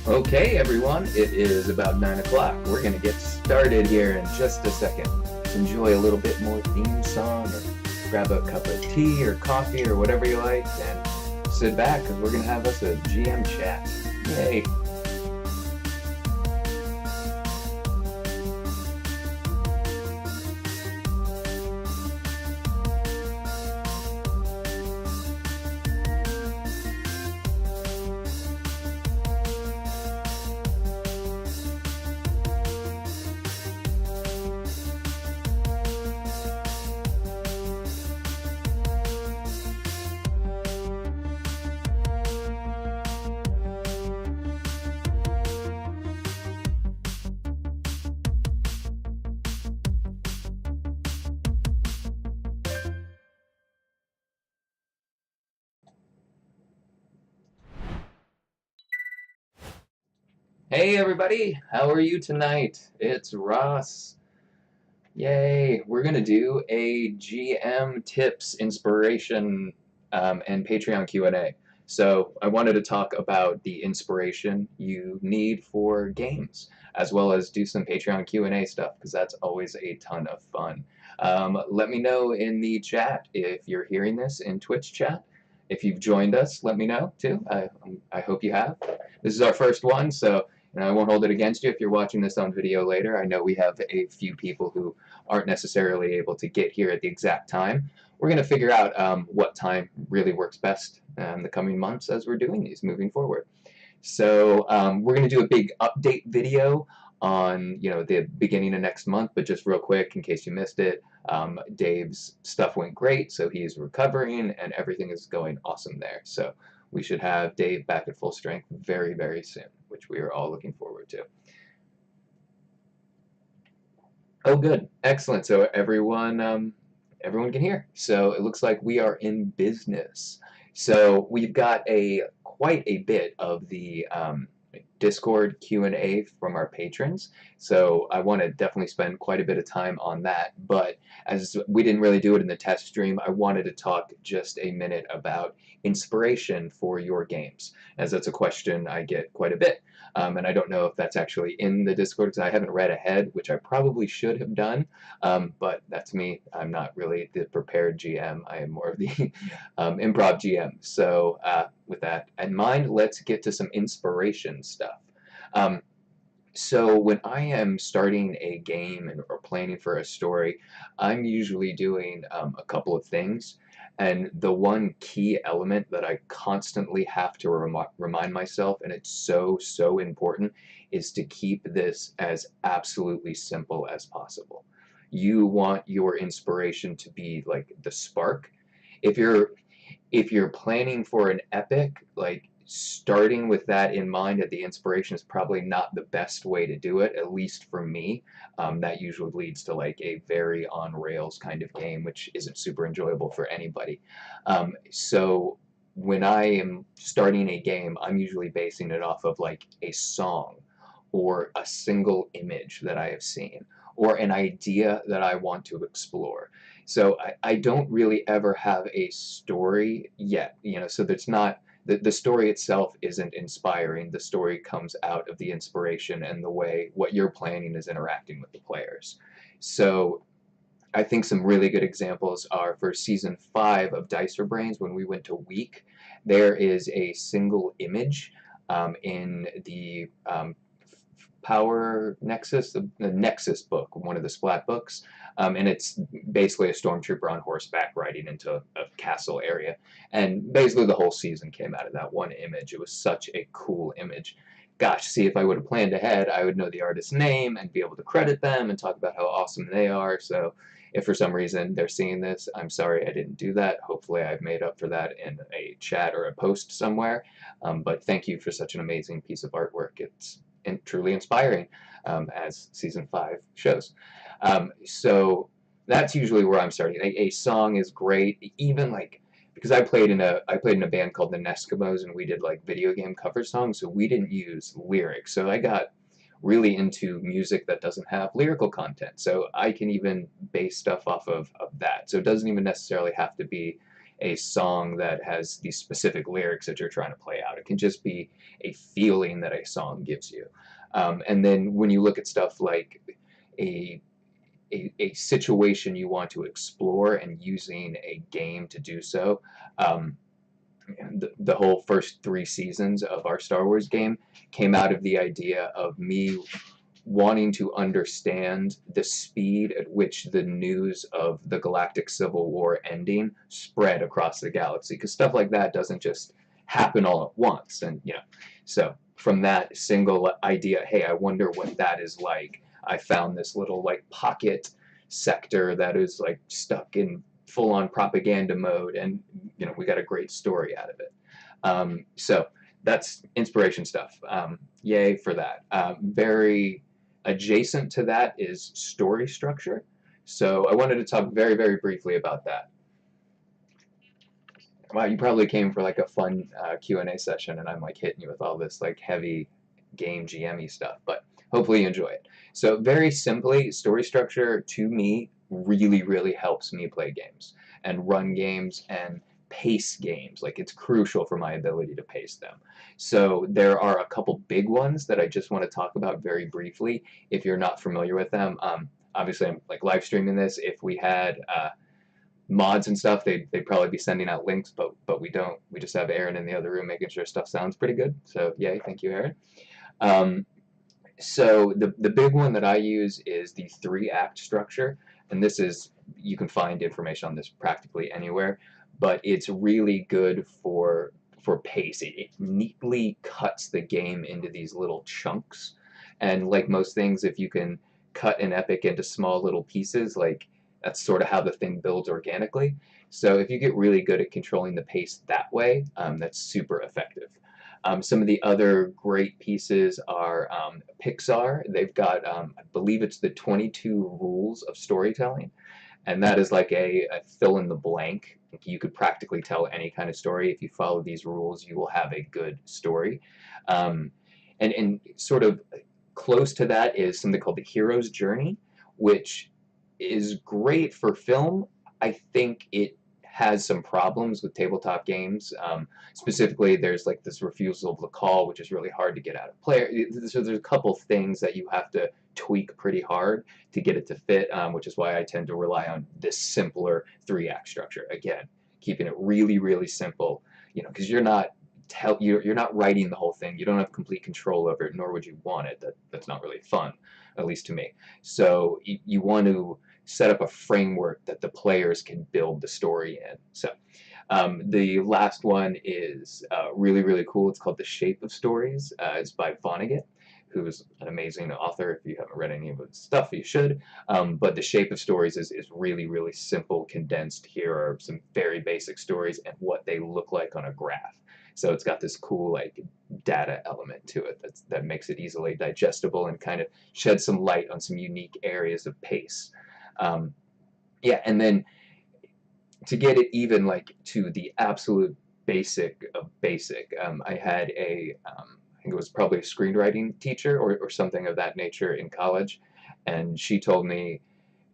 Okay, everyone, it is about 9 o'clock. We're going to get started here in just a second. Enjoy a little bit more theme song, or grab a cup of tea or coffee or whatever you like, and sit back because we're going to have us a GM chat. Yay! Hey everybody, how are you tonight? It's Ross. Yay! We're gonna do a GM tips, inspiration, and Patreon Q&A. So I wanted to talk about the inspiration you need for games, as well as do some Patreon Q&A stuff, because that's always a ton of fun. Let me know in the chat if you're hearing this in Twitch chat. If you've joined us, let me know too. I hope you have. This is our first one, so I won't hold it against you if you're watching this on video later. I know we have a few people who aren't necessarily able to get here at the exact time. We're going to figure out what time really works best in the coming months as we're doing these moving forward. So we're going to do a big update video on the beginning of next month, but just real quick in case you missed it, Dave's stuff went great, so he's recovering and everything is going awesome there. So we should have Dave back at full strength very, very soon, which we are all looking forward to. Oh, good. Excellent. So everyone can hear. So it looks like we are in business. So we've got quite a bit of the Discord Q&A from our patrons. So I want to definitely spend quite a bit of time on that. But as we didn't really do it in the test stream, I wanted to talk just a minute about inspiration for your games, as that's a question I get quite a bit. And I don't know if that's actually in the Discord because I haven't read ahead, which I probably should have done. But that's me. I'm not really the prepared GM. I am more of the improv GM. So with that in mind, let's get to some inspiration stuff. So when I am starting a game or planning for a story, I'm usually doing a couple of things. And the one key element that I constantly have to remind myself, and it's so, so important, is to keep this as absolutely simple as possible. You want your inspiration to be like the spark. If you're planning for an epic, like starting with that in mind at the inspiration is probably not the best way to do it, at least for me. That usually leads to like a very on rails kind of game, which isn't super enjoyable for anybody. So when I am starting a game, I'm usually basing it off of like a song or a single image that I have seen or an idea that I want to explore. So I don't really ever have a story yet, so there's not, the story itself isn't inspiring. The story comes out of the inspiration and the way what you're planning is interacting with the players. So I think some really good examples are for season 5 of Dicer Brains. When we went to Week, there is a single image in the Power Nexus, the Nexus book, one of the Splat books, and it's basically a stormtrooper on horseback riding into a castle area, and basically the whole season came out of that one image. It was such a cool image. Gosh, see, if I would have planned ahead, I would know the artist's name and be able to credit them and talk about how awesome they are. So if for some reason they're seeing this, I'm sorry I didn't do that. Hopefully I've made up for that in a chat or a post somewhere, but thank you for such an amazing piece of artwork. It's truly inspiring, as season 5 shows. So that's usually where I'm starting. A song is great, even like because I played in a band called the Neskimos, and we did like video game cover songs, so we didn't use lyrics. So I got really into music that doesn't have lyrical content. So I can even base stuff off of that. So it doesn't even necessarily have to be a song that has these specific lyrics that you're trying to play out. It can just be a feeling that a song gives you. And then when you look at stuff like a a situation you want to explore and using a game to do so. Um, the whole first 3 seasons of our Star Wars game came out of the idea of me wanting to understand the speed at which the news of the Galactic Civil War ending spread across the galaxy, because stuff like that doesn't just happen all at once. And so from that single idea, hey, I wonder what that is like, I found this little like pocket sector that is like stuck in full-on propaganda mode, and we got a great story out of it. So that's inspiration stuff. Yay for that. Very adjacent to that is story structure. So I wanted to talk very, very briefly about that. Wow, you probably came for like a fun Q&A session, and I'm like hitting you with all this like heavy game GM-y stuff, but hopefully you enjoy it. So very simply, story structure to me really, really helps me play games and run games and pace games. Like, it's crucial for my ability to pace them. So there are a couple big ones that I just want to talk about very briefly if you're not familiar with them. Obviously, I'm like live streaming this. If we had mods and stuff, they'd probably be sending out links, but we don't. We just have Aaron in the other room making sure stuff sounds pretty good. So yay, thank you, Aaron. So the big one that I use is the 3-act structure, and this is, you can find information on this practically anywhere, but it's really good for pace. It neatly cuts the game into these little chunks, and like most things, if you can cut an epic into small little pieces, like that's sort of how the thing builds organically. So if you get really good at controlling the pace that way, that's super effective. Some of the other great pieces are Pixar. They've got, I believe it's the 22 rules of storytelling, and that is like a fill in the blank. You could practically tell any kind of story. If you follow these rules, you will have a good story. And sort of close to that is something called the hero's journey, which is great for film. I think it has some problems with tabletop games. Specifically, there's like this refusal of the call, which is really hard to get out of player. So there's a couple things that you have to tweak pretty hard to get it to fit, which is why I tend to rely on this simpler 3-act structure. Again, keeping it really, really simple, because you're not writing the whole thing. You don't have complete control over it, nor would you want it. That's not really fun, at least to me. So you want to set up a framework that the players can build the story in. So the last one is really, really cool. It's called The Shape of Stories. It's by Vonnegut, who's an amazing author. If you haven't read any of his stuff, you should. But The Shape of Stories is really, really simple, condensed. Here are some very basic stories and what they look like on a graph. So it's got this cool like data element to it that makes it easily digestible and kind of sheds some light on some unique areas of pace. Yeah, and then to get it even like to the absolute basic of basic, I had I think it was probably a screenwriting teacher or something of that nature in college, and she told me,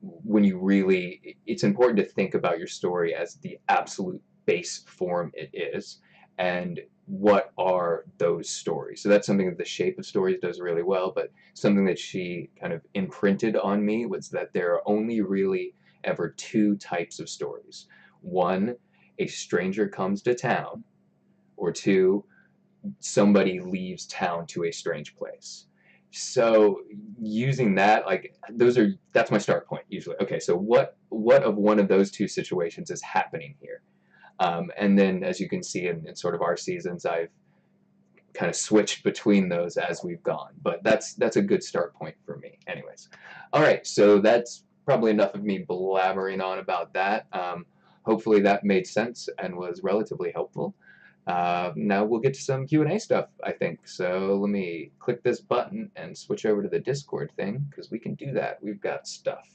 it's important to think about your story as the absolute base form it is, and what are those stories. So that's something that The Shape of Stories does really well, but something that she kind of imprinted on me was that there are only really ever 2 types of stories. 1, a stranger comes to town, or 2, somebody leaves town to a strange place. So using that, like, that's my start point usually. Okay, so what of one of those 2 situations is happening here? And then, as you can see in sort of our seasons, I've kind of switched between those as we've gone. But that's a good start point for me. Anyways, all right, so that's probably enough of me blabbering on about that. Hopefully that made sense and was relatively helpful. Now we'll get to some Q&A stuff, I think. So let me click this button and switch over to the Discord thing, because we can do that. We've got stuff.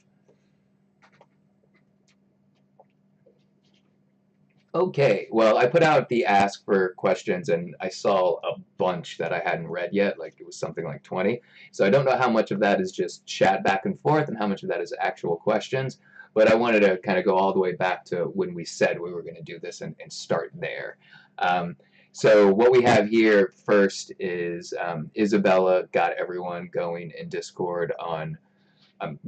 Okay, well, I put out the ask for questions, and I saw a bunch that I hadn't read yet, like it was something like 20. So I don't know how much of that is just chat back and forth and how much of that is actual questions, but I wanted to kind of go all the way back to when we said we were going to do this and start there. Um, so what we have here first is Isabella got everyone going in Discord on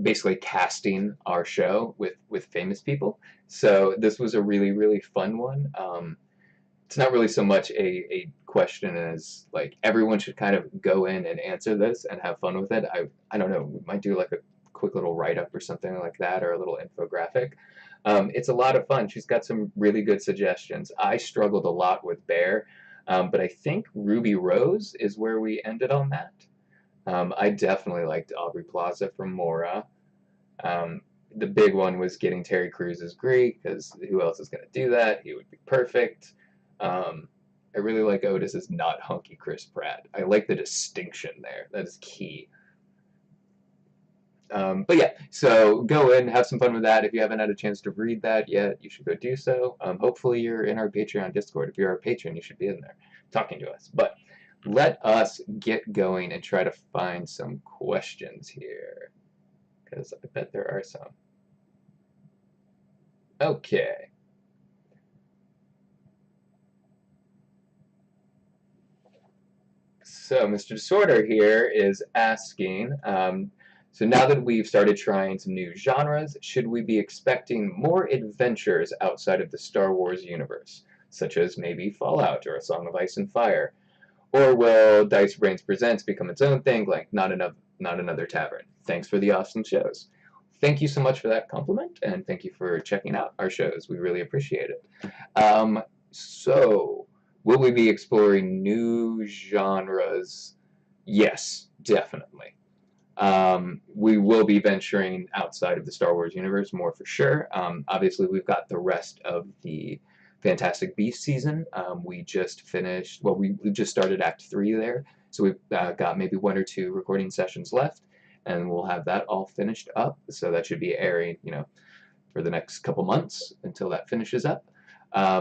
basically casting our show with famous people. So this was a really, really fun one. It's not really so much a question as like everyone should kind of go in and answer this and have fun with it. I don't know, we might do like a quick little write-up or something like that, or a little infographic. It's a lot of fun. She's got some really good suggestions. I struggled a lot with Bear, but I think Ruby Rose is where we ended on that. I definitely liked Aubrey Plaza from Mora. The big one was getting Terry Crews as Greek, because who else is going to do that? He would be perfect. I really like Otis as not hunky Chris Pratt. I like the distinction there. That is key. But yeah, so go in, have some fun with that. If you haven't had a chance to read that yet, you should go do so. Hopefully you're in our Patreon Discord. If you're our patron, you should be in there talking to us. But let us get going and try to find some questions here, because I bet there are some. Okay. So Mr. Disorder here is asking, so now that we've started trying some new genres, should we be expecting more adventures outside of the Star Wars universe, such as maybe Fallout or A Song of Ice and Fire? Or will Dice Brains Presents become its own thing, like not another tavern? Thanks for the awesome shows. Thank you so much for that compliment, and thank you for checking out our shows. We really appreciate it. So, will we be exploring new genres? Yes, definitely. We will be venturing outside of the Star Wars universe more for sure. Obviously, we've got the rest of the Fantastic Beasts season. We just finished, well, we just started Act 3 there, so we've got maybe 1 or 2 recording sessions left, and we'll have that all finished up. So that should be airing, for the next couple months until that finishes up.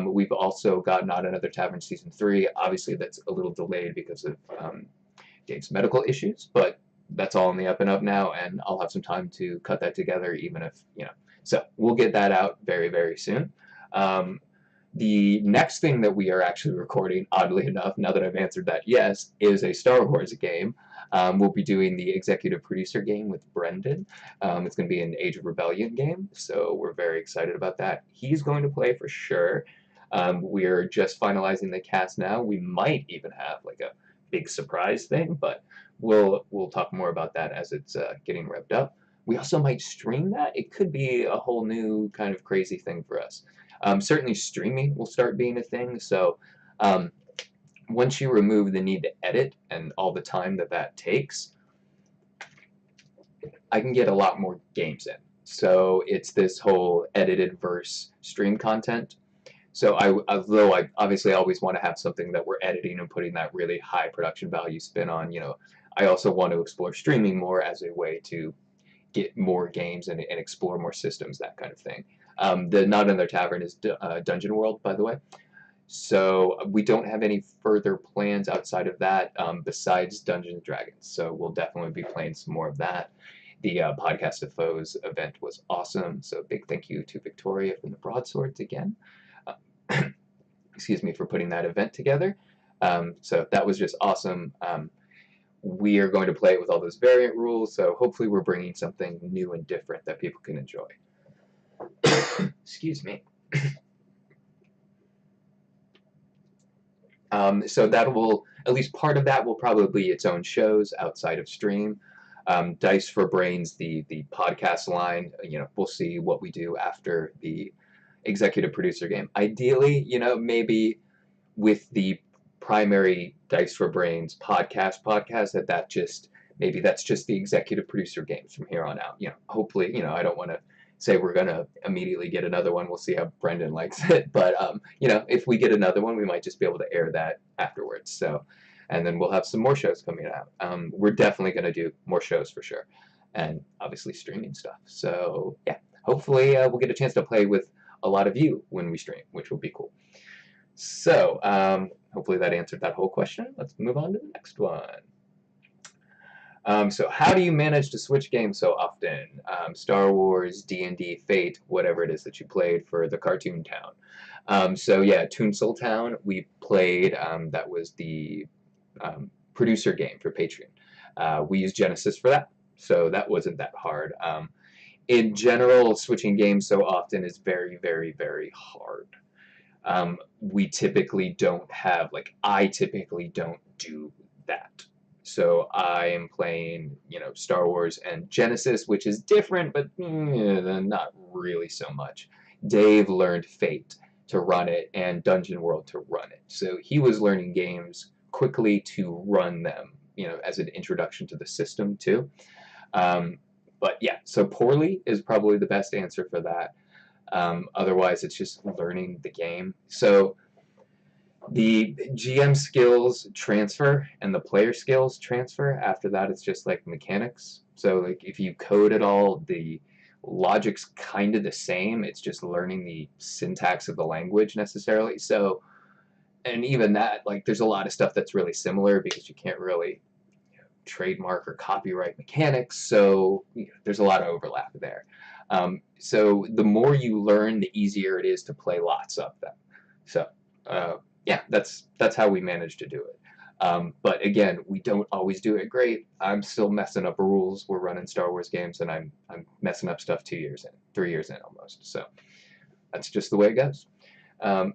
We've also got Not Another Tavern Season 3. Obviously, that's a little delayed because of Dave's medical issues, but that's all on the up and up now, and I'll have some time to cut that together, even if, So we'll get that out very, very soon. The next thing that we are actually recording, oddly enough, now that I've answered that yes, is a Star Wars game. We'll be doing the executive producer game with Brendan. It's going to be an Age of Rebellion game, so we're very excited about that. He's going to play for sure. We're just finalizing the cast now. We might even have like a big surprise thing, but we'll talk more about that as it's getting revved up. We also might stream that. It could be a whole new kind of crazy thing for us. Certainly streaming will start being a thing, so once you remove the need to edit and all the time that takes, I can get a lot more games in. So it's this whole edited versus stream content. So although I obviously always want to have something that we're editing and putting that really high production value spin on, I also want to explore streaming more as a way to get more games and explore more systems, that kind of thing. The Not Another Tavern is Dungeon World, by the way. So we don't have any further plans outside of that besides Dungeons & Dragons. So we'll definitely be playing some more of that. The Podcast of Foes event was awesome. So big thank you to Victoria from the Broadswords again. Excuse me, for putting that event together. So that was just awesome. We are going to play it with all those variant rules, so hopefully we're bringing something new and different that people can enjoy. Excuse me. So that will, at least part of that will probably be its own shows outside of stream. Dice for Brains, the podcast line, we'll see what we do after the executive producer game. Ideally, maybe with the primary Dice for Brains podcast maybe that's just the executive producer games from here on out. Hopefully, I don't want to say we're going to immediately get another one. We'll see how Brendan likes it. But, if we get another one, we might just be able to air that afterwards. So, and then we'll have some more shows coming out. We're definitely going to do more shows for sure. And obviously streaming stuff. So, yeah, hopefully we'll get a chance to play with a lot of you when we stream, which will be cool. So, hopefully that answered that whole question. Let's move on to the next one. So how do you manage to switch games so often? Star Wars, D&D, Fate, whatever it is that you played for the Cartoon Town. So yeah, Toonsil Town, we played, that was the producer game for Patron. We used Genesis for that, so that wasn't that hard. In general, switching games so often is very, very, very hard. We typically don't have, like, I typically don't do that. So I am playing, Star Wars and Genesis, which is different, but not really so much. Dave learned Fate to run it and Dungeon World to run it. So he was learning games quickly to run them, as an introduction to the system too. But yeah, so poorly is probably the best answer for that. Otherwise, it's just learning the game. So the GM skills transfer and the player skills transfer. After that, it's just like mechanics. So like if you code it all, the logic's kind of the same. It's just learning the syntax of the language necessarily. So, and even that, like there's a lot of stuff that's really similar because you can't really trademark or copyright mechanics. So there's a lot of overlap there. So the more you learn, the easier it is to play lots of them. So yeah, that's how we manage to do it. But again, we don't always do it great. I'm still messing up rules. We're running Star Wars games, and I'm messing up stuff 2 years in, 3 years in almost. So that's just the way it goes.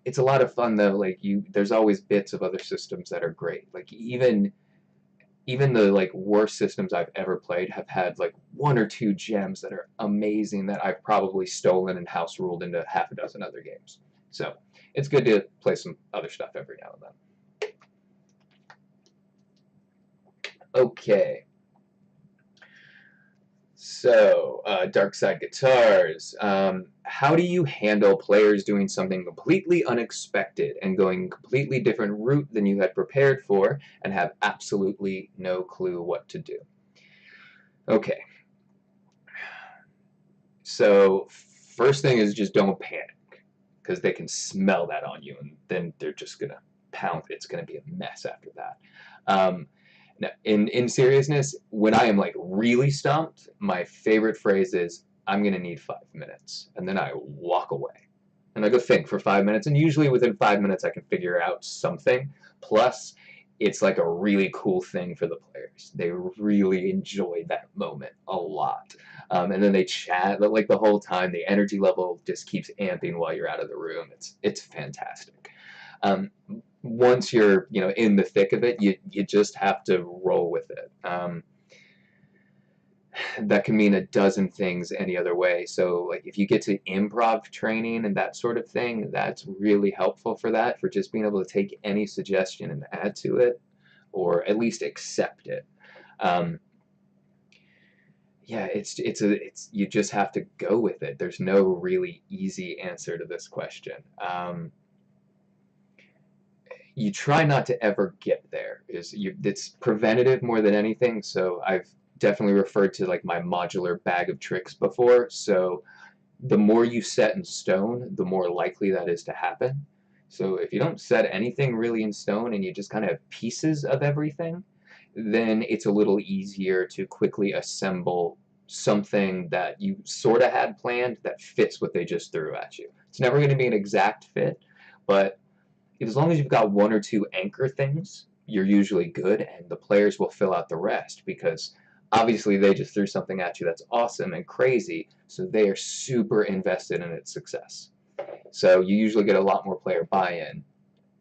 It's a lot of fun though. Like there's always bits of other systems that are great. Like even the like worst systems I've ever played have had like 1 or 2 gems that are amazing that I've probably stolen and house ruled into half a dozen other games. So it's good to play some other stuff every now and then. Okay. So, Dark Side Guitars. How do you handle players doing something completely unexpected and going completely different route than you had prepared for and have absolutely no clue what to do? Okay. So, first thing is just don't panic because they can smell that on you and then they're just going to pounce. It's going to be a mess after that. Now, in seriousness, when I am like really stumped, my favorite phrase is, I'm going to need 5 minutes. And then I walk away. And I go think for 5 minutes. And usually within 5 minutes, I can figure out something. Plus, it's like a really cool thing for the players. They really enjoy that moment a lot. And then they chat like the whole time. The energy level just keeps amping while you're out of the room. It's fantastic. Once you're in the thick of it, you just have to roll with it. That can mean a dozen things any other way. So like if you get to improv training and that sort of thing, that's really helpful for that, for just being able to take any suggestion and add to it, or at least accept it. Yeah, it's you just have to go with it. There's no really easy answer to this question. You try not to ever get there. It's preventative more than anything. So I've definitely referred to like my modular bag of tricks before. So the more you set in stone, the more likely that is to happen. So if you don't set anything really in stone and you just kind of have pieces of everything, then it's a little easier to quickly assemble something that you sort of had planned that fits what they just threw at you. It's never going to be an exact fit, but as long as you've got 1 or 2 anchor things, you're usually good, and the players will fill out the rest because obviously they just threw something at you that's awesome and crazy, so they are super invested in its success. So you usually get a lot more player buy-in.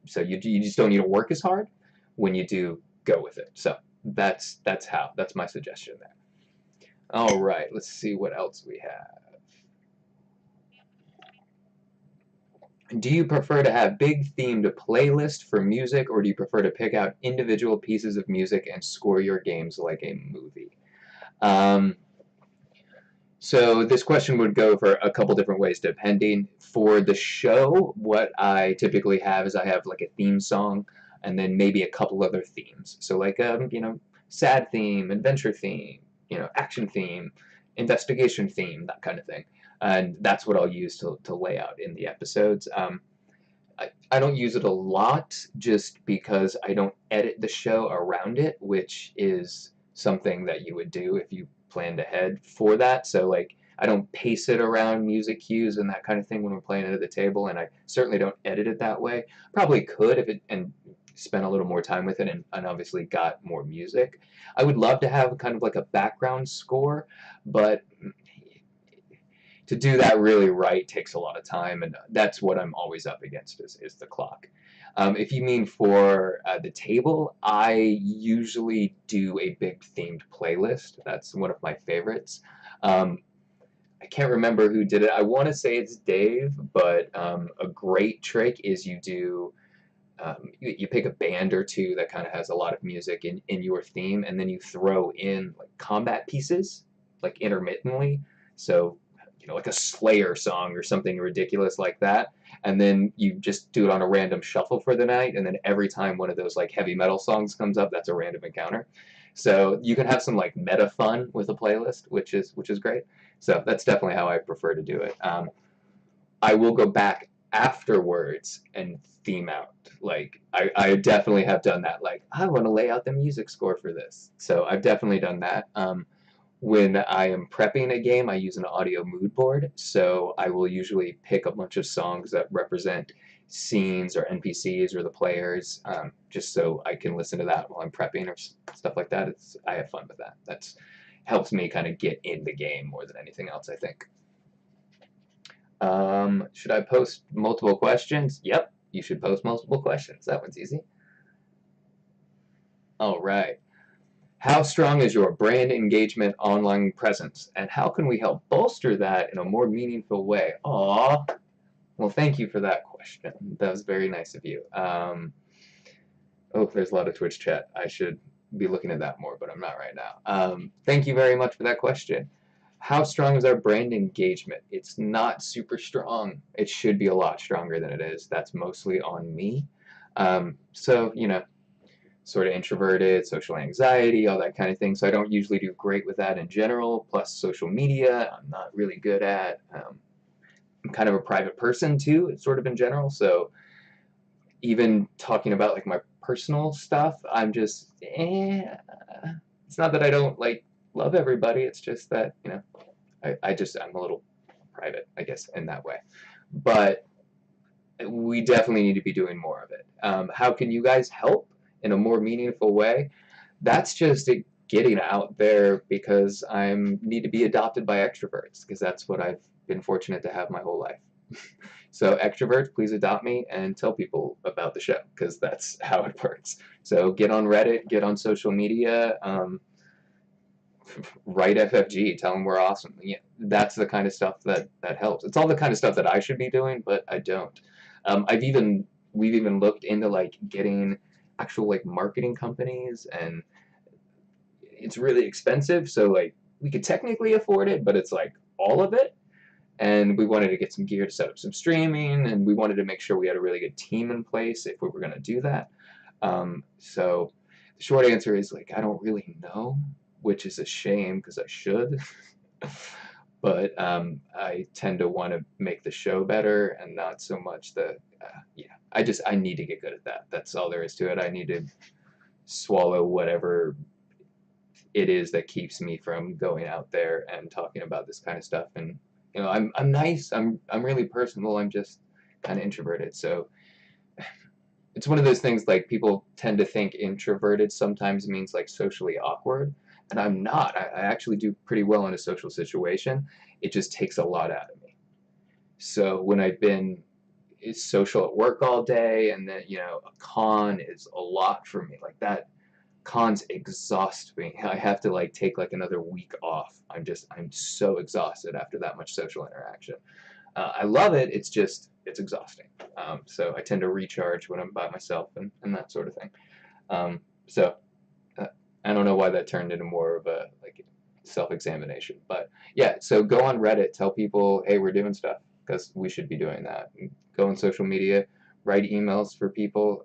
So you just don't need to work as hard. When you do, go with it. So that's my suggestion there. All right, let's see what else we have. Do you prefer to have big themed playlist for music, or do you prefer to pick out individual pieces of music and score your games like a movie? So this question would go for a couple different ways depending. For the show, what I typically have is I have like a theme song and then maybe a couple other themes. So like sad theme, adventure theme, action theme, investigation theme, that kind of thing. And that's what I'll use to lay out in the episodes. I don't use it a lot just because I don't edit the show around it, which is something that you would do if you planned ahead for that. So like I don't pace it around music cues and that kind of thing when we're playing it at the table, and I certainly don't edit it that way. Probably could if it and spent a little more time with it and obviously got more music. I would love to have kind of like a background score, but to do that really right takes a lot of time, and that's what I'm always up against is the clock. If you mean for the table, I usually do a big themed playlist. That's one of my favorites. Um, I can't remember who did it. I want to say it's Dave, but a great trick is you pick a band or two that kind of has a lot of music in your theme, and then you throw in like combat pieces, like intermittently. So, like a Slayer song or something ridiculous like that. And then you just do it on a random shuffle for the night, and then every time one of those like heavy metal songs comes up, that's a random encounter. So you can have some like meta fun with a playlist, which is great. So that's definitely how I prefer to do it. I will go back afterwards and theme out. Like I definitely have done that. Like I want to lay out the music score for this. So I've definitely done that. When I am prepping a game, I use an audio mood board. So I will usually pick a bunch of songs that represent scenes or NPCs or the players, just so I can listen to that while I'm prepping or stuff like that. I have fun with that. That's helps me kind of get in the game more than anything else, I think. Should I post multiple questions? Yep, you should post multiple questions. That one's easy. All right. How strong is your brand engagement online presence, and how can we help bolster that in a more meaningful way? Aw, well, thank you for that question. That was very nice of you. Oh, there's a lot of Twitch chat. I should be looking at that more, but I'm not right now. Thank you very much for that question. How strong is our brand engagement? It's not super strong. It should be a lot stronger than it is. That's mostly on me. So, sort of introverted, social anxiety, all that kind of thing. So I don't usually do great with that in general. Plus social media, I'm not really good at. I'm kind of a private person too, sort of in general. So even talking about like my personal stuff, I'm just, it's not that I don't like love everybody. It's just that, I'm a little private, I guess, in that way. But we definitely need to be doing more of it. How can you guys help in a more meaningful way? That's just it getting out there, because I need to be adopted by extroverts, because that's what I've been fortunate to have my whole life. So extroverts, please adopt me and tell people about the show, because that's how it works. So get on Reddit, get on social media, write FFG, tell them we're awesome. Yeah, that's the kind of stuff that helps. It's all the kind of stuff that I should be doing, but I don't. We've even looked into like getting actual like marketing companies, and it's really expensive. So like we could technically afford it, but it's like all of it. And we wanted to get some gear to set up some streaming, and we wanted to make sure we had a really good team in place if we were going to do that. So the short answer is like I don't really know, which is a shame because I should. But I tend to want to make the show better and not so much I need to get good at that. That's all there is to it. I need to swallow whatever it is that keeps me from going out there and talking about this kind of stuff. And I'm nice. I'm really personable. I'm just kind of introverted. So it's one of those things, like people tend to think introverted sometimes means like socially awkward, and I'm not. I actually do pretty well in a social situation. It just takes a lot out of me. So when I've been social at work all day, and then a con is a lot for me. Like that, cons exhaust me. I have to like take like another week off. I'm so exhausted after that much social interaction. I love it. It's exhausting. So I tend to recharge when I'm by myself and that sort of thing. So I don't know why that turned into more of a like self-examination, but yeah. So go on Reddit, tell people, hey, we're doing stuff, because we should be doing that. Go on social media, write emails for people.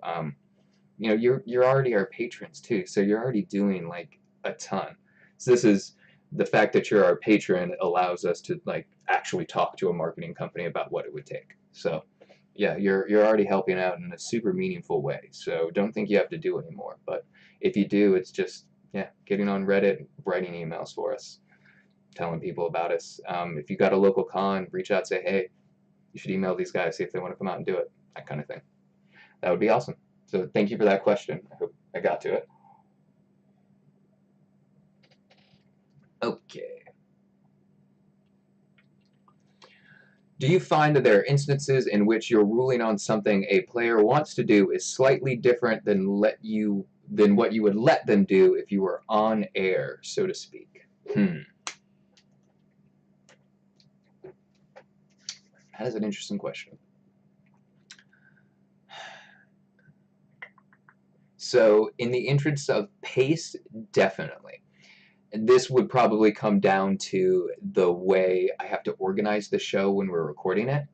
You're already our patrons too, so you're already doing like a ton. So this is the fact that you're our patron allows us to like actually talk to a marketing company about what it would take. So yeah, you're already helping out in a super meaningful way. So don't think you have to do any more. But if you do, it's just Yeah, getting on Reddit, writing emails for us, telling people about us. If you got a local con, reach out, say, hey, you should email these guys, see if they want to come out and do it, that kind of thing. That would be awesome. So thank you for that question. I hope I got to it. Okay. Do you find that there are instances in which your ruling on something a player wants to do is slightly different than what you would let them do if you were on air, so to speak? That is an interesting question. So, in the interest of pace, definitely. And this would probably come down to the way I have to organize the show when we're recording it.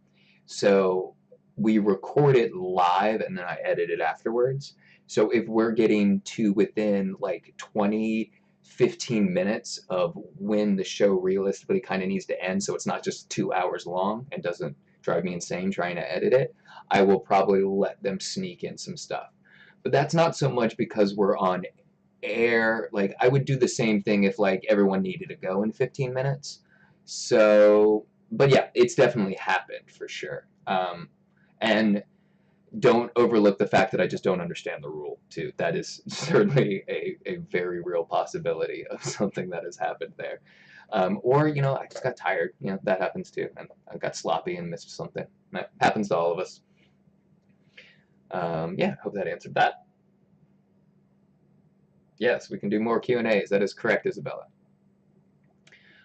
So, we record it live and then I edit it afterwards. So, if we're getting to within like 20, 15 minutes of when the show realistically kind of needs to end, so it's not just 2 hours long and doesn't drive me insane trying to edit it, I will probably let them sneak in some stuff. But that's not so much because we're on air. Like, I would do the same thing if like everyone needed to go in 15 minutes. So, but yeah, it's definitely happened for sure. And don't overlook the fact that I just don't understand the rule too. That is certainly a very real possibility of something that has happened there. Or, I just got tired. That happens too. And I got sloppy and missed something. That happens to all of us. Yeah, hope that answered that. Yes, we can do more Q&As. That is correct, Isabella.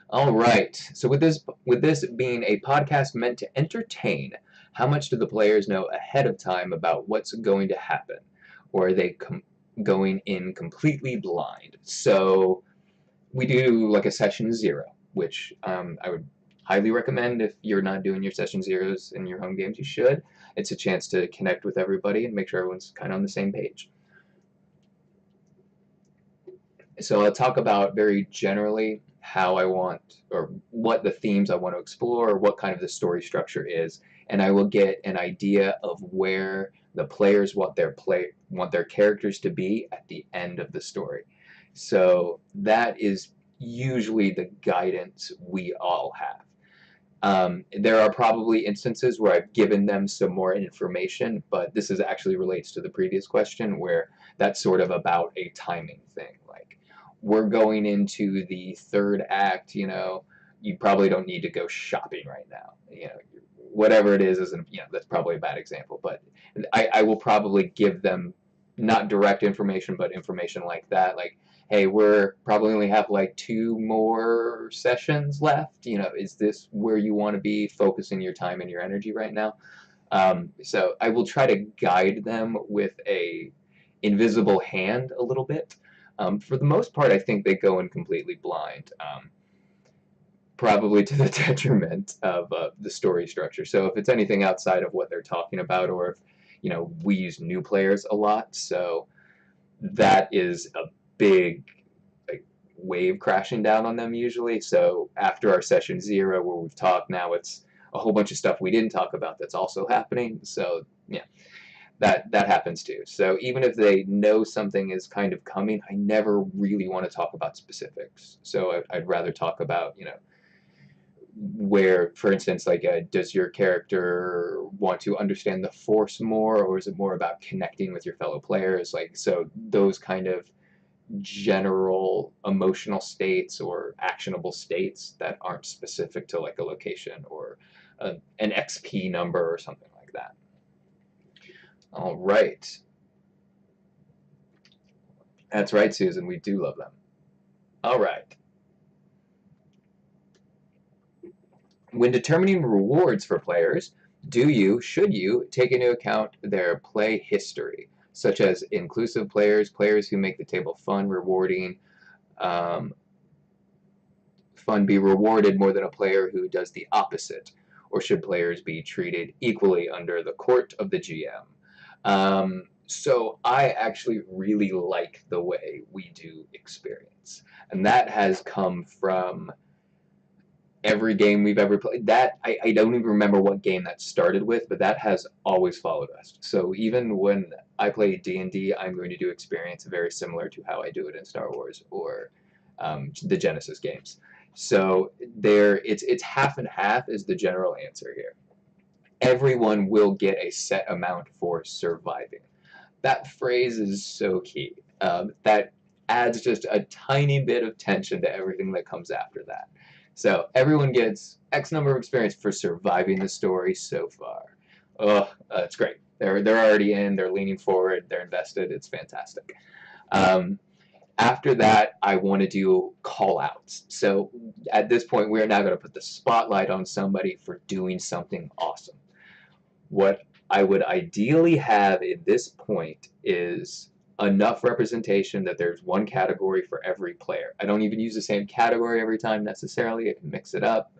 All right. So with this being a podcast meant to entertain, how much do the players know ahead of time about what's going to happen, or are they going in completely blind? So we do like a session zero, which I would highly recommend if you're not doing your session zeros in your home games. You should. It's a chance to connect with everybody and make sure everyone's kind of on the same page. So I'll talk about very generally how I want, or what the themes I want to explore, or what kind of the story structure is, and I will get an idea of where the players want their characters to be at the end of the story. So that is usually the guidance we all have. There are probably instances where I've given them some more information, but this is actually relates to the previous question where that's sort of about a timing thing. Like, we're going into the third act, you probably don't need to go shopping right now. Whatever it is, isn't, that's probably a bad example, but I will probably give them not direct information, but information like that. Like, hey, we're probably only have like 2 more sessions left. Is this where you want to be focusing your time and your energy right now? So I will try to guide them with a invisible hand a little bit. For the most part, I think they go in completely blind, probably to the detriment of the story structure. So if it's anything outside of what they're talking about, or if, we use new players a lot, so that is a big like wave crashing down on them usually. So after our session zero where we've talked, now it's a whole bunch of stuff we didn't talk about that's also happening. So yeah, that happens too. So even if they know something is kind of coming, I never really want to talk about specifics. So I'd rather talk about, where, for instance, like, does your character want to understand the Force more, or is it more about connecting with your fellow players? Like, so those kind of general emotional states or actionable states that aren't specific to like a location or an XP number or something like that. All right. That's right, Susan. We do love them. All right. When determining rewards for players, should you take into account their play history, such as inclusive players, players who make the table fun, rewarding, um, fun be rewarded more than a player who does the opposite? Or should players be treated equally under the court of the GM? So I actually really like the way we do experience. And that has come from every game we've ever played. That I don't even remember what game that started with, but that has always followed us. So even when I play D&D, I'm going to do experience very similar to how I do it in Star Wars or the Genesis games. So it's half and half is the general answer here. Everyone will get a set amount for surviving. That phrase is so key. That adds just a tiny bit of tension to everything that comes after that. So everyone gets X number of experience for surviving the story so far. Oh, it's great. They're already in. They're leaning forward. They're invested. It's fantastic. Um, After that, I want to do call outs. So at this point, we're now going to put the spotlight on somebody for doing something awesome. What I would ideally have at this point is enough representation that there's one category for every player. I don't even use the same category every time necessarily. I can mix it up.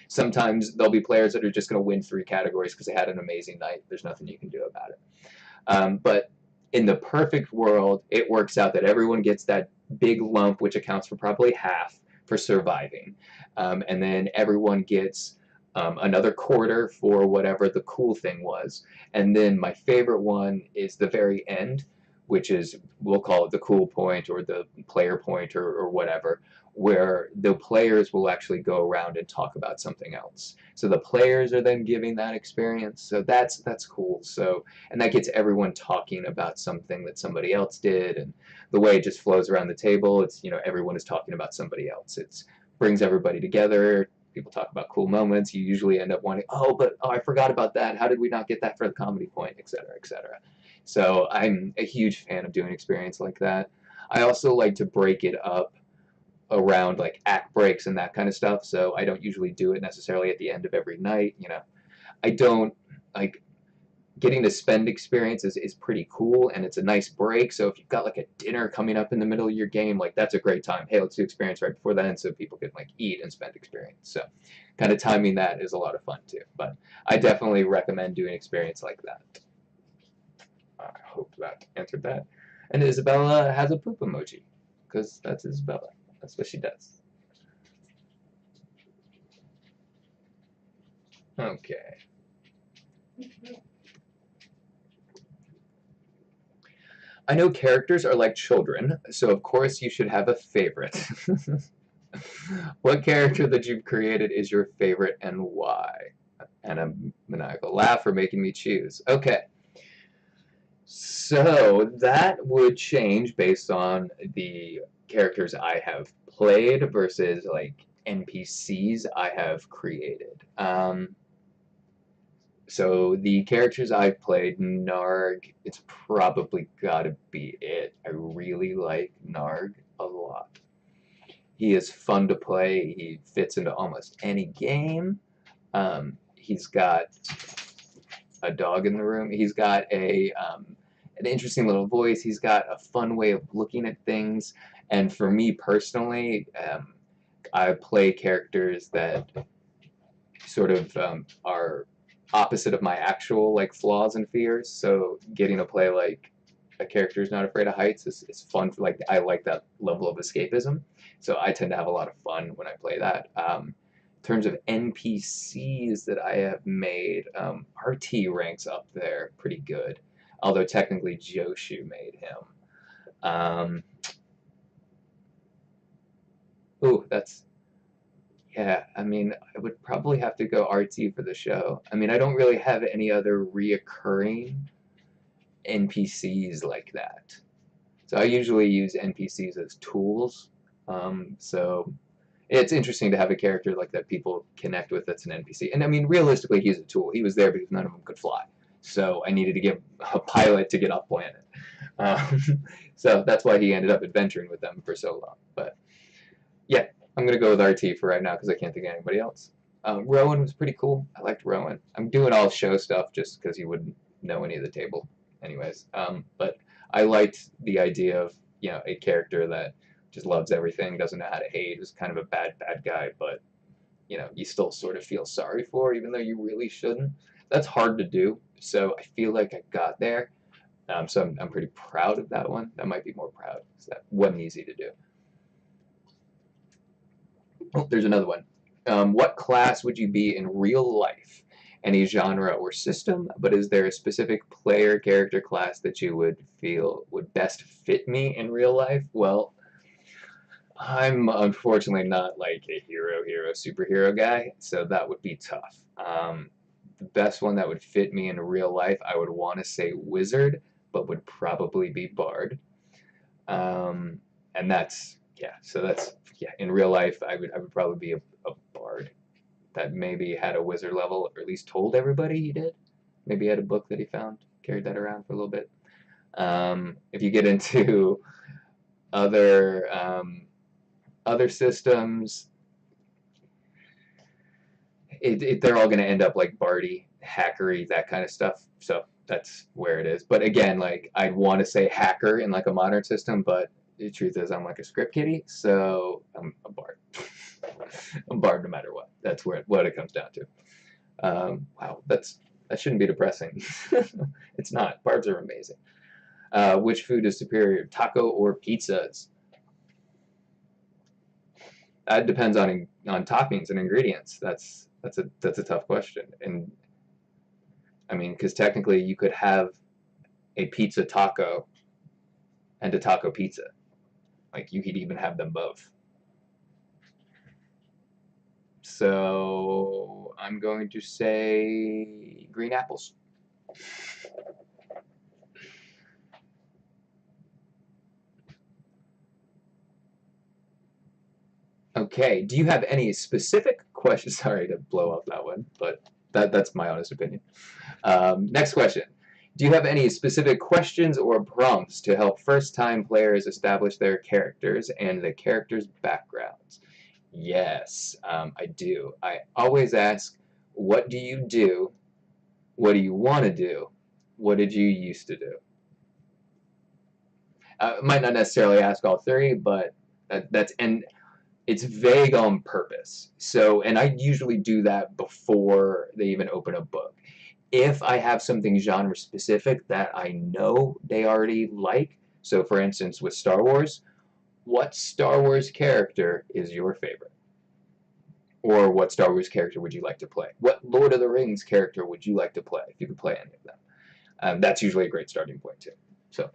Sometimes there'll be players that are just going to win 3 categories because they had an amazing night. There's nothing you can do about it. But in the perfect world, it works out that everyone gets that big lump, which accounts for probably half for surviving. And then everyone gets another quarter for whatever the cool thing was. And then my favorite one is the very end, which is, we'll call it the cool point or the player point or whatever, where the players will actually go around and talk about something else. So the players are then giving that experience. So that's cool. So, and that gets everyone talking about something that somebody else did, and the way it just flows around the table, it's, you know, everyone is talking about somebody else. It brings everybody together. People talk about cool moments. You usually end up wanting, oh, I forgot about that. How did we not get that for the comedy point, et cetera, et cetera. So I'm a huge fan of doing experience like that. I also like to break it up around like act breaks and that kind of stuff. So I don't usually do it necessarily at the end of every night. You know, I don't like getting to spend experience is pretty cool, and it's a nice break. So if you've got like a dinner coming up in the middle of your game, like that's a great time. Hey, let's do experience right before then so people can like eat and spend experience. So kind of timing that is a lot of fun too. But I definitely recommend doing experience like that. I hope that answered that. And Isabella has a poop emoji because that's Isabella. That's what she does. Okay. I know characters are like children, so of course you should have a favorite. What character that you've created is your favorite and why? And a maniacal laugh for making me choose. Okay. So that would change based on the characters I have played versus like NPCs I have created. So the characters I've played, Narg, it's probably gotta be it. I really like Narg a lot. He is fun to play. He fits into almost any game. He's got a dog in the room. He's got an interesting little voice. He's got a fun way of looking at things. And for me personally, I play characters that sort of are opposite of my actual like flaws and fears. So getting to play like a character who's not afraid of heights is fun. Like I like that level of escapism. So I tend to have a lot of fun when I play that. In terms of NPCs that I have made, RT ranks up there pretty good. Although technically Joshu made him. Ooh, that's yeah. I mean, I would probably have to go RT for the show. I mean, I don't really have any other reoccurring NPCs like that. So I usually use NPCs as tools. So it's interesting to have a character like that people connect with that's an NPC. And I mean, realistically, he's a tool. He was there because none of them could fly. So I needed to get a pilot to get off planet. Um, so that's why he ended up adventuring with them for so long. But yeah, I'm going to go with RT for right now because I can't think of anybody else. Rowan was pretty cool. I liked Rowan. I'm doing all show stuff just because he wouldn't know any of the table anyways. But I liked the idea of, you know, a character that just loves everything, doesn't know how to hate, is kind of a bad guy, but you know, you still sort of feel sorry for, even though you really shouldn't. That's hard to do, so I feel like I got there. So I'm pretty proud of that one. I might be more proud because that wasn't easy to do. Oh, there's another one. What class would you be in real life? Any genre or system, but is there a specific player character class that you would feel would best fit me in real life? Well, I'm unfortunately not like a superhero guy, so that would be tough. The best one that would fit me in real life, I would want to say wizard, but would probably be bard. Um, and that's yeah. So that's yeah. In real life, I would probably be a bard that maybe had a wizard level, or at least told everybody he did. Maybe he had a book that he found, carried that around for a little bit. If you get into other other systems, they're all going to end up like Barty, hackery, that kind of stuff. So that's where it is. But again, like I'd want to say hacker in like a modern system, but the truth is I'm like a script kiddie, so I'm a bard. I'm bard no matter what. That's what it comes down to. Wow, that shouldn't be depressing. It's not. Bards are amazing. Which food is superior, taco or pizzas? That depends on toppings and ingredients. That's a tough question. And I mean, because technically you could have a pizza taco and a taco pizza. Like you could even have them both. So I'm going to say green apples. Okay, do you have any specific questions? Sorry to blow up that one, but that's my honest opinion. Next question. Do you have any specific questions or prompts to help first-time players establish their characters and the characters' backgrounds? Yes, I do. I always ask, what do you do? What do you want to do? What did you used to do? Might not necessarily ask all three, but and it's vague on purpose. So, and I usually do that before they even open a book. If I have something genre specific that I know they already like, so for instance with Star Wars, what Star Wars character is your favorite? Or what Star Wars character would you like to play? What Lord of the Rings character would you like to play if you could play any of them? That's usually a great starting point too. So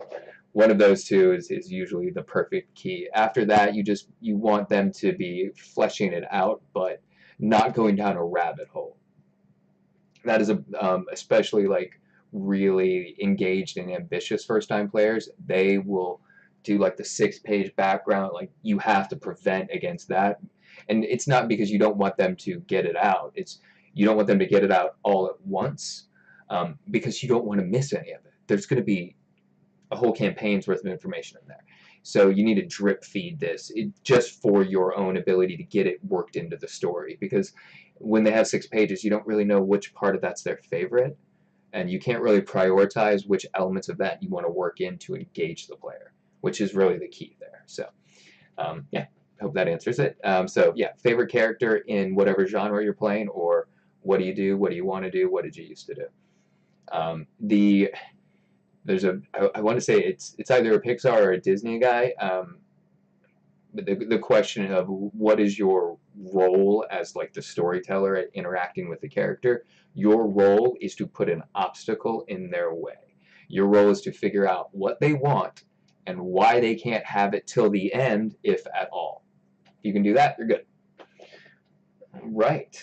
one of those two is usually the perfect key. After that, you want them to be fleshing it out, but not going down a rabbit hole. That is especially like really engaged and ambitious first-time players. They will do like the 6-page background. Like you have to prevent against that, and it's not because you don't want them to get it out. It's you don't want them to get it out all at once, because you don't want to miss any of it. There's going to be a whole campaign's worth of information in there. So you need to drip feed this just for your own ability to get it worked into the story. Because when they have 6 pages, you don't really know which part of that's their favorite, and you can't really prioritize which elements of that you want to work in to engage the player, which is really the key there. So yeah, hope that answers it. So yeah, favorite character in whatever genre you're playing, or what do you do, what do you want to do, what did you used to do. There's I want to say it's either a Pixar or a Disney guy. But the question of what is your role as like the storyteller at interacting with the character. Your role is to put an obstacle in their way. Your role is to figure out what they want and why they can't have it till the end, if at all. If you can do that, you're good. Right.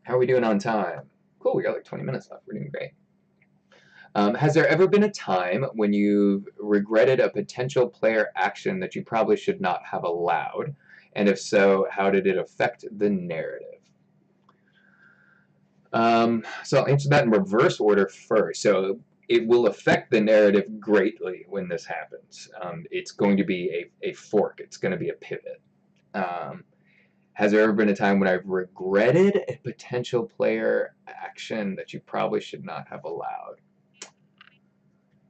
How are we doing on time? Cool, we got like 20 minutes left. We're doing great. Has there ever been a time when you've regretted a potential player action that you probably should not have allowed? And if so, how did it affect the narrative? So I'll answer that in reverse order first. So it will affect the narrative greatly when this happens. It's going to be a fork. It's going to be a pivot. Has there ever been a time when I've regretted a potential player action that you probably should not have allowed?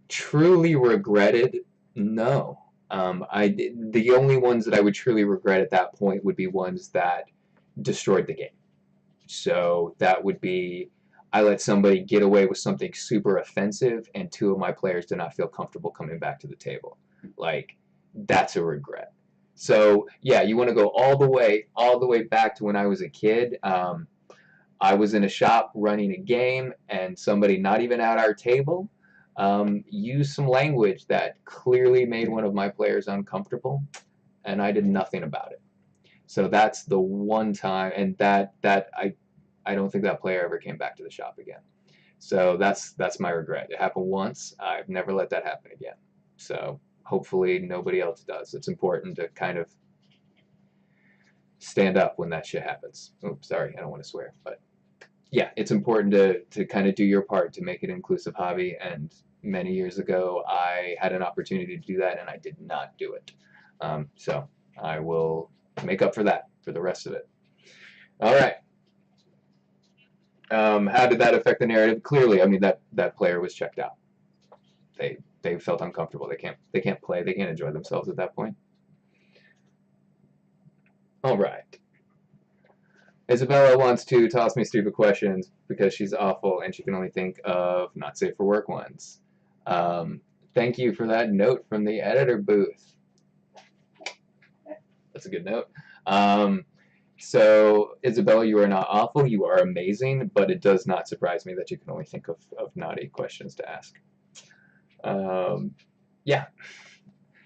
Truly regretted? No. The only ones that I would truly regret at that point would be ones that destroyed the game. So that would be I let somebody get away with something super offensive, and 2 of my players did not feel comfortable coming back to the table. Like, that's a regret. So yeah, you want to go all the way back to when I was a kid. I was in a shop running a game, and somebody not even at our table used some language that clearly made one of my players uncomfortable, and I did nothing about it. So that's the one time, and I don't think that player ever came back to the shop again. So that's my regret. It happened once. I've never let that happen again. So hopefully nobody else does. It's important to kind of stand up when that shit happens. Oops, sorry, I don't want to swear, but yeah, it's important to kind of do your part to make it an inclusive hobby. And many years ago, I had an opportunity to do that, and I did not do it. So I will make up for that for the rest of it. All right. How did that affect the narrative? Clearly, I mean that player was checked out. They felt uncomfortable. They can't play. They can't enjoy themselves at that point. All right. Isabella wants to toss me stupid questions because she's awful and she can only think of not safe for work ones. Thank you for that note from the editor booth. That's a good note. So, Isabella, you are not awful. You are amazing, but it does not surprise me that you can only think of naughty questions to ask. Yeah.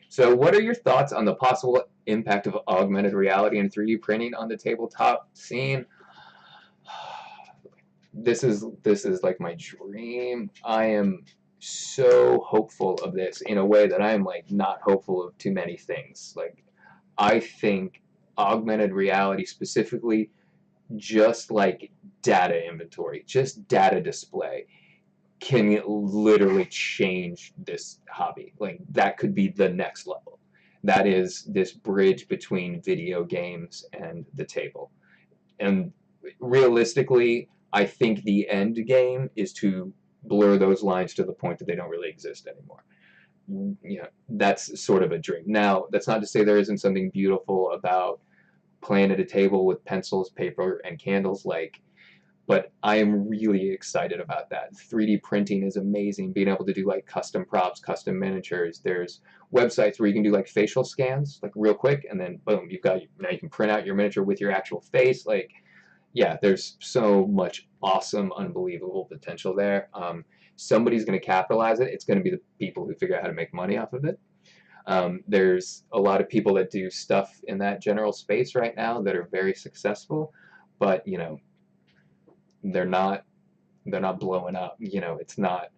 So, what are your thoughts on the possible impact of augmented reality and 3D printing on the tabletop scene? This is like my dream. I am so hopeful of this in a way that I am like not hopeful of too many things. Like I think augmented reality specifically, just like data inventory, just data display, can literally change this hobby. Like that could be the next level. That is this bridge between video games and the table. And realistically, I think the end game is to blur those lines to the point that they don't really exist anymore. You know, that's sort of a dream. Now, that's not to say there isn't something beautiful about playing at a table with pencils, paper, and candles, like, but I am really excited about that. 3D printing is amazing. Being able to do like custom props, custom miniatures. There's websites where you can do like facial scans, like real quick, and then boom, now you can print out your miniature with your actual face. Like, yeah, there's so much awesome, unbelievable potential there. Somebody's going to capitalize it. It's going to be the people who figure out how to make money off of it. There's a lot of people that do stuff in that general space right now that are very successful, but you know, they're not blowing up. You know, it's not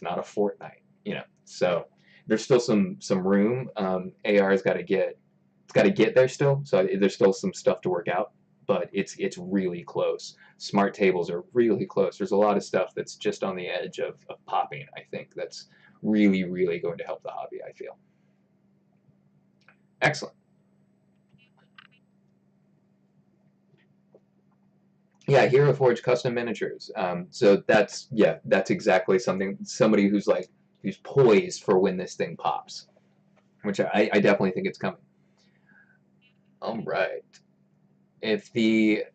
a Fortnite. You know, so there's still some room. AR's got to get there still. So there's still some stuff to work out, but it's really close. Smart tables are really close. There's a lot of stuff that's just on the edge of popping. I think that's really going to help the hobby. I feel. Excellent. Yeah, Hero Forge custom miniatures. So that's exactly somebody who's poised for when this thing pops, which I definitely think it's coming. All right. If the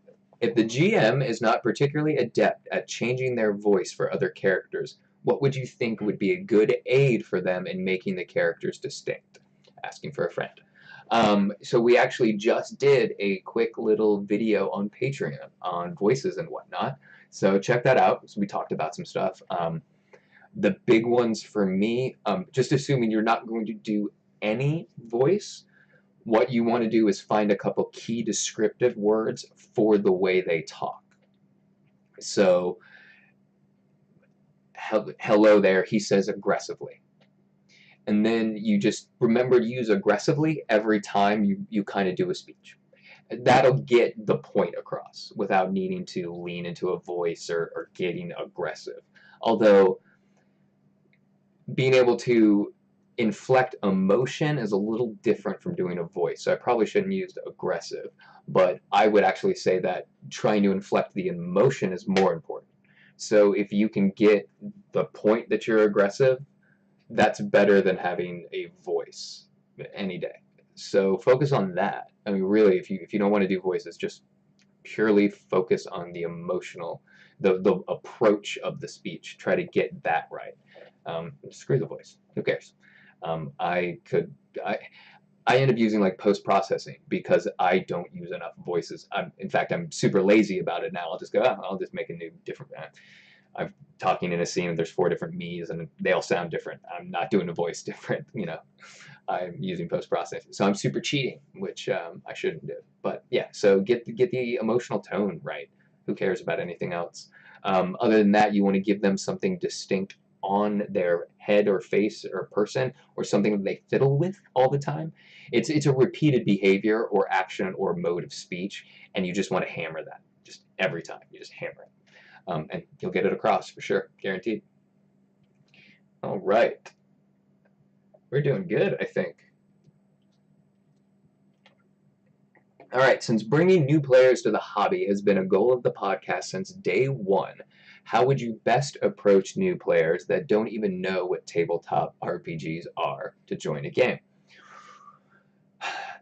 GM is not particularly adept at changing their voice for other characters, what would you think would be a good aid for them in making the characters distinct? Asking for a friend. So we actually just did a quick little video on Patreon on voices and whatnot. So check that out. So we talked about some stuff. The big ones for me, just assuming you're not going to do any voice, what you want to do is find a couple key descriptive words for the way they talk. So, hello there, he says aggressively. And then you just remember to use aggressively every time you kind of do a speech. That'll get the point across without needing to lean into a voice or getting aggressive. Although, being able to inflect emotion is a little different from doing a voice. So I probably shouldn't use aggressive, but I would actually say that trying to inflect the emotion is more important. So if you can get the point that you're aggressive, that's better than having a voice any day. So focus on that. I mean, really, if you don't want to do voices, just purely focus on the emotional, the approach of the speech. Try to get that right. Screw the voice. Who cares? I I end up using like post-processing because I don't use enough voices. In fact, I'm super lazy about it now. I'll just go, oh, I'll just make a new different. I'm talking in a scene and there's 4 different me's and they all sound different. I'm not doing a voice different, you know. I'm using post-processing, so I'm super cheating, which I shouldn't do. But yeah, so get the emotional tone right. Who cares about anything else? Other than that, you want to give them something distinct on their head or face or person, or something that they fiddle with all the time. It's a repeated behavior or action or mode of speech, and you just want to hammer that just every time. You just hammer it, and you'll get it across for sure, guaranteed. All right, we're doing good, I think. All right, since bringing new players to the hobby has been a goal of the podcast since day one, how would you best approach new players that don't even know what tabletop RPGs are to join a game?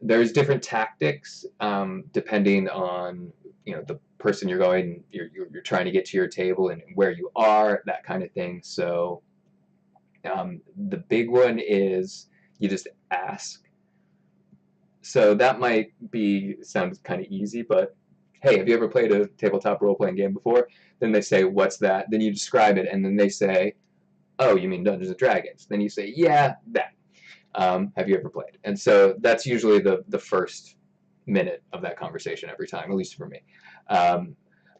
There's different tactics depending on the person you're trying to get to your table and where you are, that kind of thing. So the big one is you just ask. So that might sound kind of easy, but hey, have you ever played a tabletop role-playing game before? Then they say, what's that? Then you describe it, and then they say, oh, you mean Dungeons & Dragons? Then you say, yeah, that. Have you ever played? And so that's usually the first minute of that conversation every time, at least for me.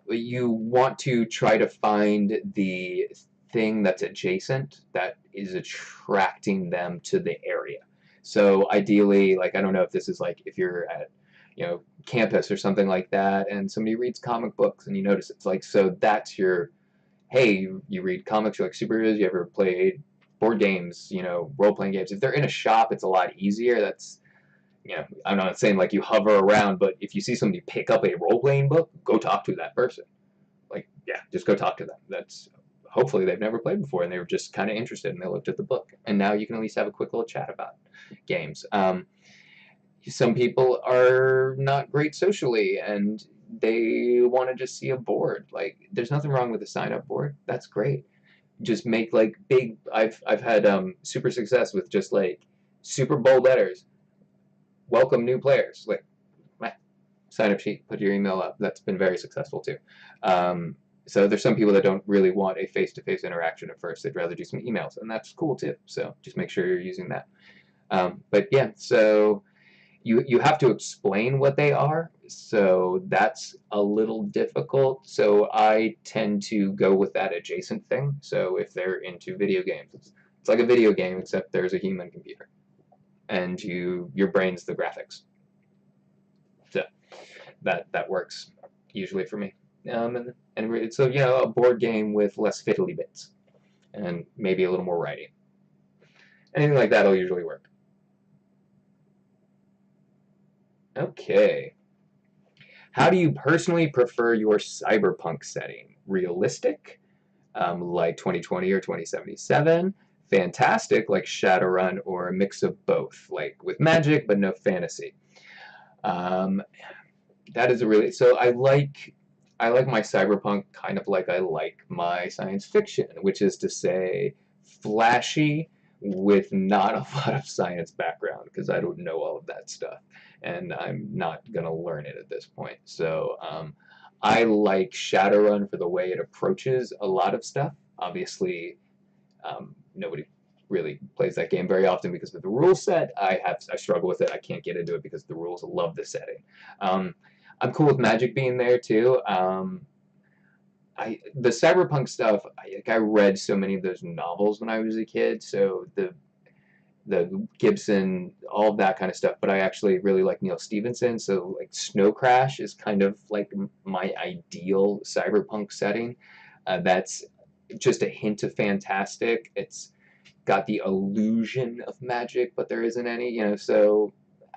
You want to try to find the thing that's adjacent that is attracting them to the area. So ideally, like, I don't know if this is like if you're at campus or something like that, and somebody reads comic books and you notice it's like, so that's your, hey, you read comics, you like superheroes, you ever played board games, role-playing games. If they're in a shop, it's a lot easier. That's, I'm not saying like you hover around, but if you see somebody pick up a role-playing book, go talk to that person. Like, yeah, just go talk to them. That's hopefully they've never played before and they were just kind of interested and they looked at the book. And now you can at least have a quick little chat about games. Some people are not great socially and they want to just see a board. Like, there's nothing wrong with a sign-up board. That's great. Just make like big. I've had super success with just like super bold letters. Welcome new players. Like, sign up sheet, put your email up. That's been very successful too. So there's some people that don't really want a face-to-face interaction at first. They'd rather do some emails, and that's cool too. So just make sure you're using that. But yeah, so you have to explain what they are. So that's a little difficult. So I tend to go with that adjacent thing. So if they're into video games, it's like a video game except there's a human computer, and your brain's the graphics. So that works usually for me. And so a board game with less fiddly bits and maybe a little more writing. Anything like that'll usually work. Okay. How do you personally prefer your cyberpunk setting? Realistic, like 2020 or 2077? Fantastic, like Shadowrun, or a mix of both, like with magic but no fantasy? That is a really, so I like my cyberpunk kind of like I like my science fiction, which is to say flashy with not a lot of science background, because I don't know all of that stuff and I'm not going to learn it at this point. So I like Shadowrun for the way it approaches a lot of stuff. Obviously, nobody really plays that game very often because of the rule set. I struggle with it. I can't get into it because the rules. I love the setting. I'm cool with magic being there too. The cyberpunk stuff, I read so many of those novels when I was a kid, so the Gibson, all of that kind of stuff, but I actually really like Neil Stephenson, so like Snow Crash is kind of like my ideal cyberpunk setting. That's just a hint of fantastic. It's got the illusion of magic, but there isn't any, so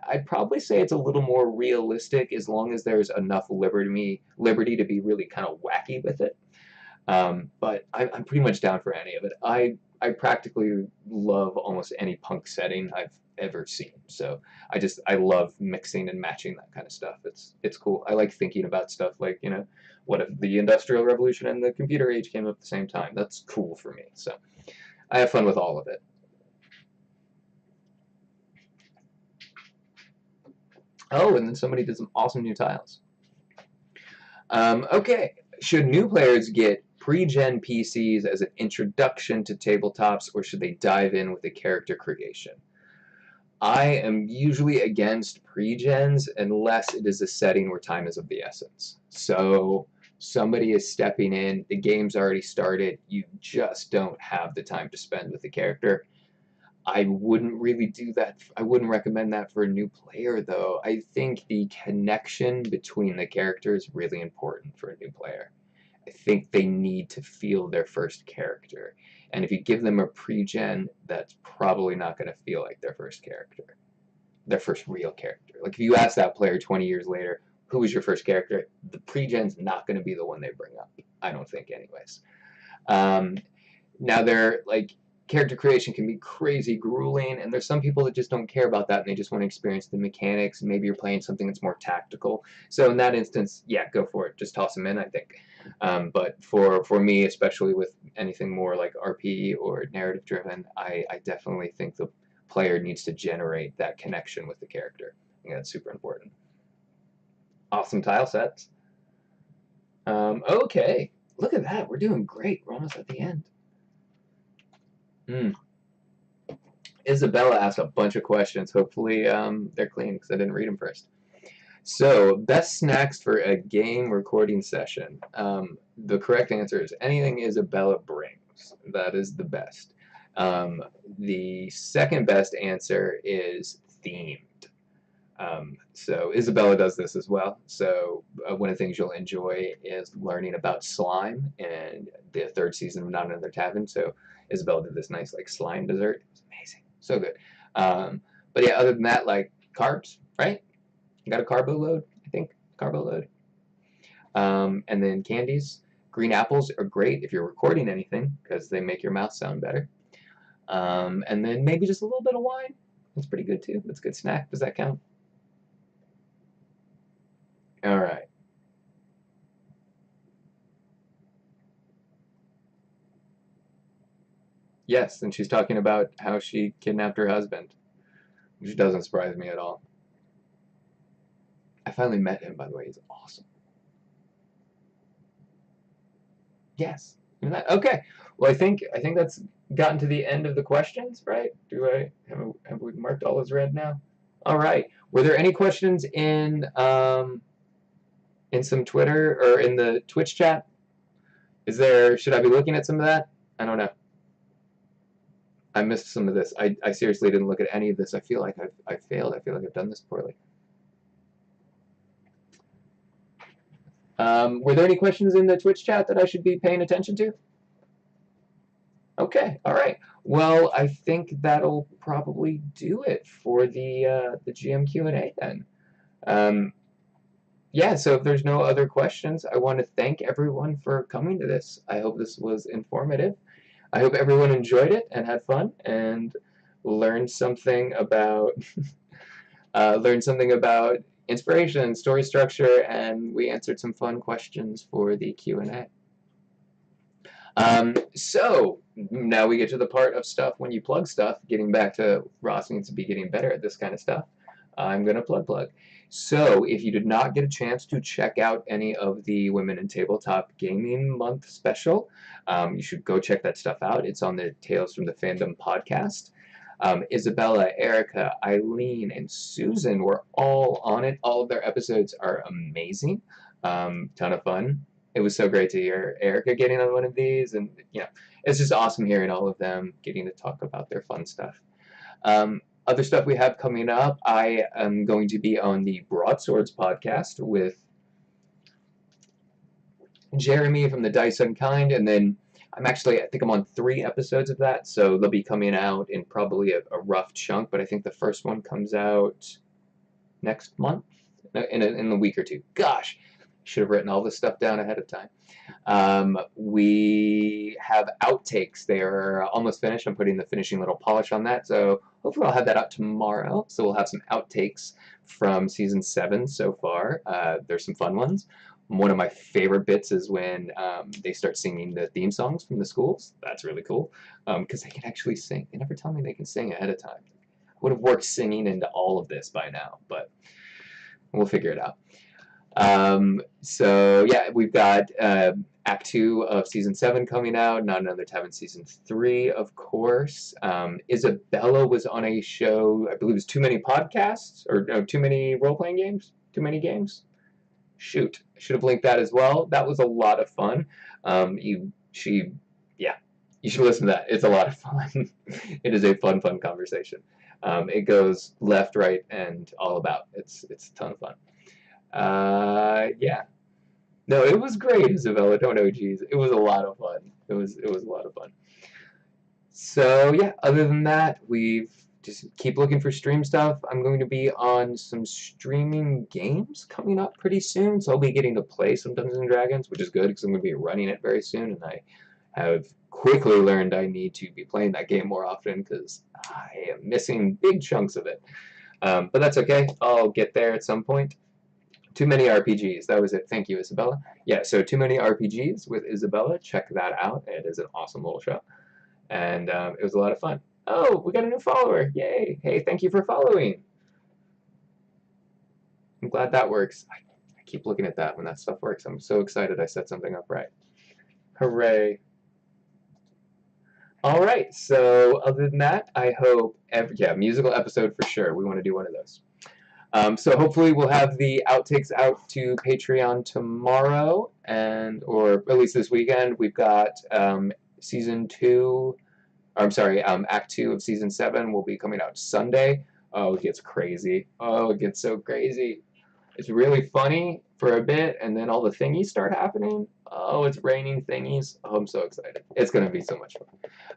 I'd probably say it's a little more realistic as long as there's enough liberty to be really kind of wacky with it. But I'm pretty much down for any of it. I practically love almost any punk setting I've ever seen. So I love mixing and matching that kind of stuff. It's cool. I like thinking about stuff like, what if the Industrial Revolution and the computer age came up at the same time? That's cool for me. So I have fun with all of it. Oh, and then somebody did some awesome new tiles. Okay, should new players get pre-gen PCs as an introduction to tabletops, or should they dive in with the character creation? I am usually against pre-gens unless it is a setting where time is of the essence. So somebody is stepping in, the game's already started, you just don't have the time to spend with the character. I wouldn't really do that. I wouldn't recommend that for a new player, though. I think the connection between the characters is really important for a new player. I think they need to feel their first character. And if you give them a pre-gen, that's probably not going to feel like their first character, their first real character. Like if you ask that player 20 years later, who was your first character? The pre-gen's not going to be the one they bring up. I don't think, anyways. Um, Now they're like character creation can be crazy grueling, and there's some people that just don't care about that and they just want to experience the mechanics. Maybe you're playing something that's more tactical. So in that instance, yeah, go for it. Just toss them in, I think. But for me, especially with anything more like RP or narrative driven, I definitely think the player needs to generate that connection with the character. I think that's super important. Awesome tile sets. Okay, look at that. We're doing great. We're almost at the end. Hmm. Isabella asked a bunch of questions. Hopefully, they're clean because I didn't read them first. So, best snacks for a game recording session. The correct answer is anything Isabella brings. That is the best. The second best answer is themed. So Isabella does this as well. So one of the things you'll enjoy is learning about slime and the third season of Not Another Tavern. So Isabella did this nice like slime dessert. It was amazing, so good. But yeah, other than that, like carbs, right? You got a carbo load, I think carbo load. And then candies. Green apples are great if you're recording anything because they make your mouth sound better. And then maybe just a little bit of wine. That's pretty good too. That's a good snack. Does that count? All right. Yes, and she's talking about how she kidnapped her husband, which doesn't surprise me at all. I finally met him, by the way. He's awesome. Yes. Okay. Well, I think that's gotten to the end of the questions, right? Do I have we marked all as read now? All right. Were there any questions in some Twitter or in the Twitch chat? Should I be looking at some of that? I don't know. I missed some of this. I seriously didn't look at any of this. I feel like I've failed. I feel like I've done this poorly. Were there any questions in the Twitch chat that I should be paying attention to? Okay, all right. Well, I think that'll probably do it for the GM Q&A then. Um, yeah, so if there's no other questions, I want to thank everyone for coming to this. I hope this was informative. I hope everyone enjoyed it and had fun and learned something about learned something about inspiration, story structure, and we answered some fun questions for the Q&A. So now we get to the part of stuff when you plug stuff. Getting back to Ross needs to be getting better at this kind of stuff. I'm going to plug. So if you did not get a chance to check out any of the Women in Tabletop Gaming Month special, you should go check that stuff out. It's on the Tales from the Fandom podcast. Isabella, Erica, Eileen, and Susan were all on it. All of their episodes are amazing. Ton of fun. It was so great to hear Erica getting on one of these, and it's just awesome hearing all of them getting to talk about their fun stuff. Other stuff we have coming up, I am going to be on the Broadswords podcast with Jeremy from the Dice Unkind, and then I think I'm on 3 episodes of that, so they'll be coming out in probably a rough chunk, but I think the first one comes out next month, in a week or two. Gosh, should have written all this stuff down ahead of time. We have outtakes. They're almost finished. I'm putting the finishing little polish on that, so hopefully I'll have that out tomorrow. So we'll have some outtakes from season 7 so far. There's some fun ones. One of my favorite bits is when they start singing the theme songs from the schools. That's really cool because they can actually sing. They never tell me they can sing ahead of time. I would have worked singing into all of this by now, but We'll figure it out. So yeah, we've got Act 2 of Season 7 coming out, Not Another Time in Season 3, of course. Isabella was on a show, I believe it was Too Many Podcasts, or no, Too Many Role-Playing Games? Too Many Games? Shoot, I should have linked that as well. That was a lot of fun. Yeah, you should listen to that. It's a lot of fun. It is a fun conversation. It goes left, right, and all about. It's a ton of fun. Yeah. No, it was great, Isabella. Don't know, geez. It was a lot of fun. It was a lot of fun. So yeah, other than that, we've just keep looking for stream stuff. I'm going to be on some streaming games coming up pretty soon, so I'll be getting to play some Dungeons and Dragons, which is good because I'm going to be running it very soon, and I have quickly learned I need to be playing that game more often because I am missing big chunks of it. But that's okay. I'll get there at some point. Too Many RPGs. That was it. Thank you, Isabella. Yeah, so Too Many RPGs with Isabella. Check that out. It is an awesome little show. And it was a lot of fun. Oh, we got a new follower. Yay. Hey, thank you for following. I'm glad that works. I keep looking at that when that stuff works. I'm so excited I set something up right. Hooray. All right, so other than that, I hope yeah, musical episode for sure. We want to do one of those. So hopefully we'll have the outtakes out to Patreon tomorrow, or at least this weekend. We've got season 2, or I'm sorry, Act 2 of season 7 will be coming out Sunday. Oh, it gets crazy. Oh, it gets so crazy. It's really funny for a bit, and then all the thingies start happening. Oh, it's raining thingies. Oh, I'm so excited. It's going to be so much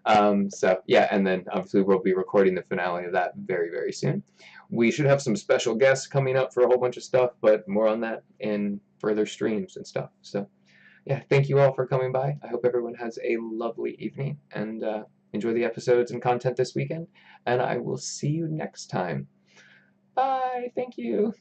fun. So, yeah, and then obviously we'll be recording the finale of that very, very soon. We should have some special guests coming up for a whole bunch of stuff, but more on that in further streams and stuff. So, yeah, thank you all for coming by. I hope everyone has a lovely evening, and enjoy the episodes and content this weekend, and I will see you next time. Bye. Thank you.